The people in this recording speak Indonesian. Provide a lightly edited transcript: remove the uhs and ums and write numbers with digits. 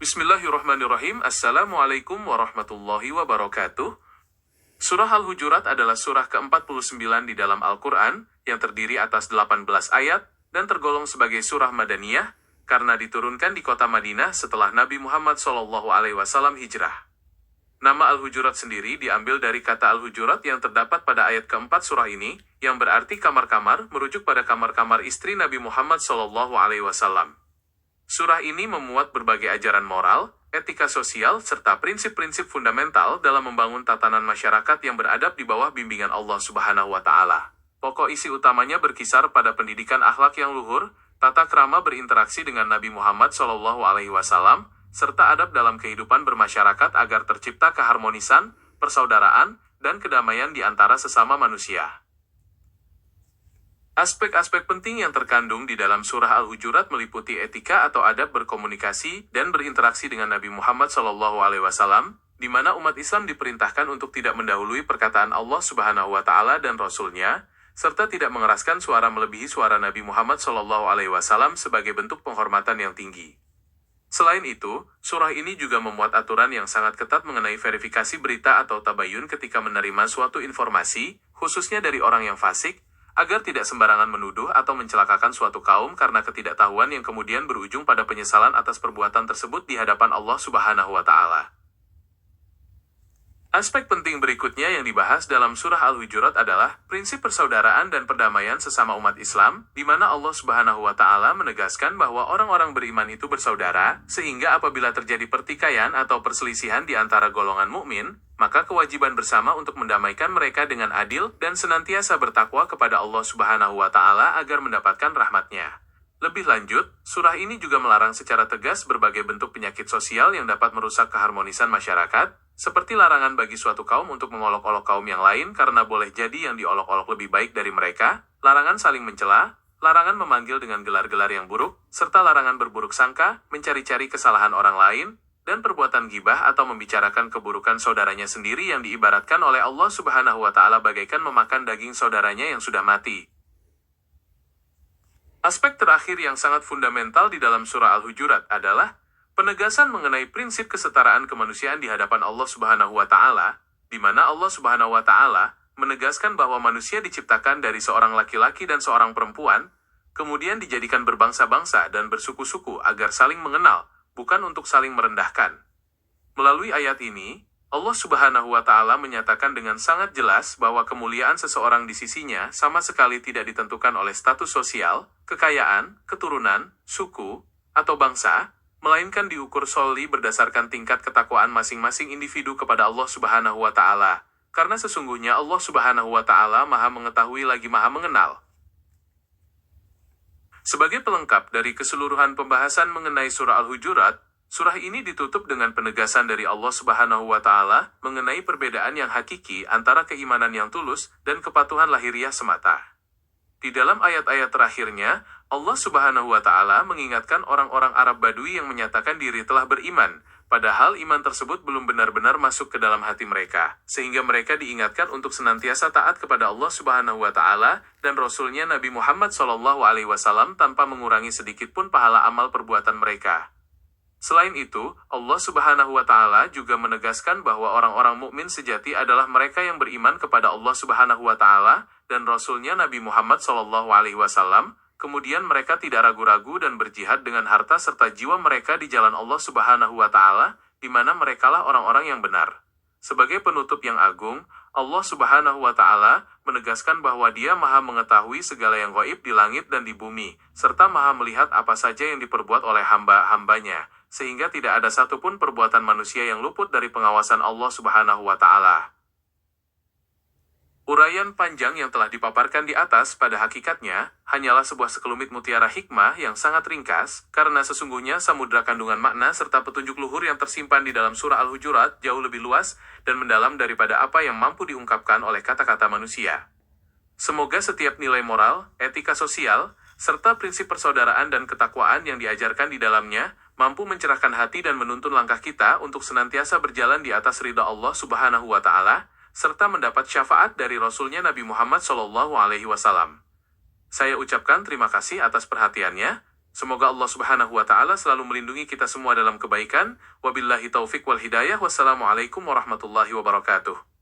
Bismillahirrahmanirrahim. Assalamualaikum warahmatullahi wabarakatuh. Surah Al-Hujurat adalah surah ke-49 di dalam Al-Quran, yang terdiri atas 18 ayat, dan tergolong sebagai surah Madaniyah, karena diturunkan di kota Madinah setelah Nabi Muhammad SAW hijrah. Nama Al-Hujurat sendiri diambil dari kata Al-Hujurat yang terdapat pada ayat keempat surah ini, yang berarti kamar-kamar, merujuk pada kamar-kamar istri Nabi Muhammad SAW. Surah ini memuat berbagai ajaran moral, etika sosial, serta prinsip-prinsip fundamental dalam membangun tatanan masyarakat yang beradab di bawah bimbingan Allah Subhanahu wa Ta'ala. Pokok isi utamanya berkisar pada pendidikan akhlak yang luhur, tata krama berinteraksi dengan Nabi Muhammad SAW, serta adab dalam kehidupan bermasyarakat agar tercipta keharmonisan, persaudaraan, dan kedamaian di antara sesama manusia. Aspek-aspek penting yang terkandung di dalam surah Al-Hujurat meliputi etika atau adab berkomunikasi dan berinteraksi dengan Nabi Muhammad SAW, di mana umat Islam diperintahkan untuk tidak mendahului perkataan Allah Subhanahu wa Ta'ala dan Rasul-Nya, serta tidak mengeraskan suara melebihi suara Nabi Muhammad SAW sebagai bentuk penghormatan yang tinggi. Selain itu, surah ini juga memuat aturan yang sangat ketat mengenai verifikasi berita atau tabayun ketika menerima suatu informasi, khususnya dari orang yang fasik, agar tidak sembarangan menuduh atau mencelakakan suatu kaum karena ketidaktahuan yang kemudian berujung pada penyesalan atas perbuatan tersebut di hadapan Allah Subhanahu wa Ta'ala. Aspek penting berikutnya yang dibahas dalam surah Al-Hujurat adalah prinsip persaudaraan dan perdamaian sesama umat Islam, di mana Allah Subhanahu wa Ta'ala menegaskan bahwa orang-orang beriman itu bersaudara, sehingga apabila terjadi pertikaian atau perselisihan di antara golongan mukmin, maka kewajiban bersama untuk mendamaikan mereka dengan adil dan senantiasa bertakwa kepada Allah Subhanahu wa Ta'ala agar mendapatkan rahmat-Nya. Lebih lanjut, surah ini juga melarang secara tegas berbagai bentuk penyakit sosial yang dapat merusak keharmonisan masyarakat, seperti larangan bagi suatu kaum untuk mengolok-olok kaum yang lain karena boleh jadi yang diolok-olok lebih baik dari mereka, larangan saling mencela, larangan memanggil dengan gelar-gelar yang buruk, serta larangan berburuk sangka, mencari-cari kesalahan orang lain, dan perbuatan gibah atau membicarakan keburukan saudaranya sendiri yang diibaratkan oleh Allah Subhanahu wa Ta'ala bagaikan memakan daging saudaranya yang sudah mati. Aspek terakhir yang sangat fundamental di dalam surah Al-Hujurat adalah penegasan mengenai prinsip kesetaraan kemanusiaan di hadapan Allah Subhanahu wa Ta'ala, di mana Allah Subhanahu wa Ta'ala menegaskan bahwa manusia diciptakan dari seorang laki-laki dan seorang perempuan, kemudian dijadikan berbangsa-bangsa dan bersuku-suku agar saling mengenal, bukan untuk saling merendahkan. Melalui ayat ini, Allah Subhanahu wa Ta'ala menyatakan dengan sangat jelas bahwa kemuliaan seseorang di sisinya sama sekali tidak ditentukan oleh status sosial, kekayaan, keturunan, suku, atau bangsa, melainkan diukur solely berdasarkan tingkat ketakwaan masing-masing individu kepada Allah Subhanahu wa Ta'ala, karena sesungguhnya Allah Subhanahu wa Ta'ala Maha Mengetahui lagi Maha Mengenal. Sebagai pelengkap dari keseluruhan pembahasan mengenai surah Al-Hujurat, surah ini ditutup dengan penegasan dari Allah Subhanahu wa Ta'ala mengenai perbedaan yang hakiki antara keimanan yang tulus dan kepatuhan lahiriah semata. Di dalam ayat-ayat terakhirnya, Allah Subhanahu wa Ta'ala mengingatkan orang-orang Arab Badui yang menyatakan diri telah beriman, padahal iman tersebut belum benar-benar masuk ke dalam hati mereka, sehingga mereka diingatkan untuk senantiasa taat kepada Allah Subhanahu wa Ta'ala dan Rasul-Nya Nabi Muhammad SAW tanpa mengurangi sedikit pun pahala amal perbuatan mereka. Selain itu, Allah Subhanahu wa Ta'ala juga menegaskan bahwa orang-orang mukmin sejati adalah mereka yang beriman kepada Allah Subhanahu wa Ta'ala dan Rasul-Nya Nabi Muhammad SAW, kemudian mereka tidak ragu-ragu dan berjihad dengan harta serta jiwa mereka di jalan Allah Subhanahu wa Ta'ala, di mana merekalah orang-orang yang benar. Sebagai penutup yang agung, Allah Subhanahu wa Ta'ala menegaskan bahwa Dia Maha Mengetahui segala yang gaib di langit dan di bumi, serta Maha melihat apa saja yang diperbuat oleh hamba-hambanya, sehingga tidak ada satupun perbuatan manusia yang luput dari pengawasan Allah Subhanahu wa Ta'ala. Uraian panjang yang telah dipaparkan di atas pada hakikatnya hanyalah sebuah sekelumit mutiara hikmah yang sangat ringkas, karena sesungguhnya samudra kandungan makna serta petunjuk luhur yang tersimpan di dalam surah Al-Hujurat jauh lebih luas dan mendalam daripada apa yang mampu diungkapkan oleh kata-kata manusia. Semoga setiap nilai moral, etika sosial, serta prinsip persaudaraan dan ketakwaan yang diajarkan di dalamnya mampu mencerahkan hati dan menuntun langkah kita untuk senantiasa berjalan di atas ridha Allah Subhanahu wa Ta'ala, serta mendapat syafaat dari Rasul-Nya Nabi Muhammad SAW. Saya ucapkan terima kasih atas perhatiannya. Semoga Allah Subhanahu wa Ta'ala selalu melindungi kita semua dalam kebaikan. Wabillahi taufik wal hidayah. Wassalamualaikum warahmatullahi wabarakatuh.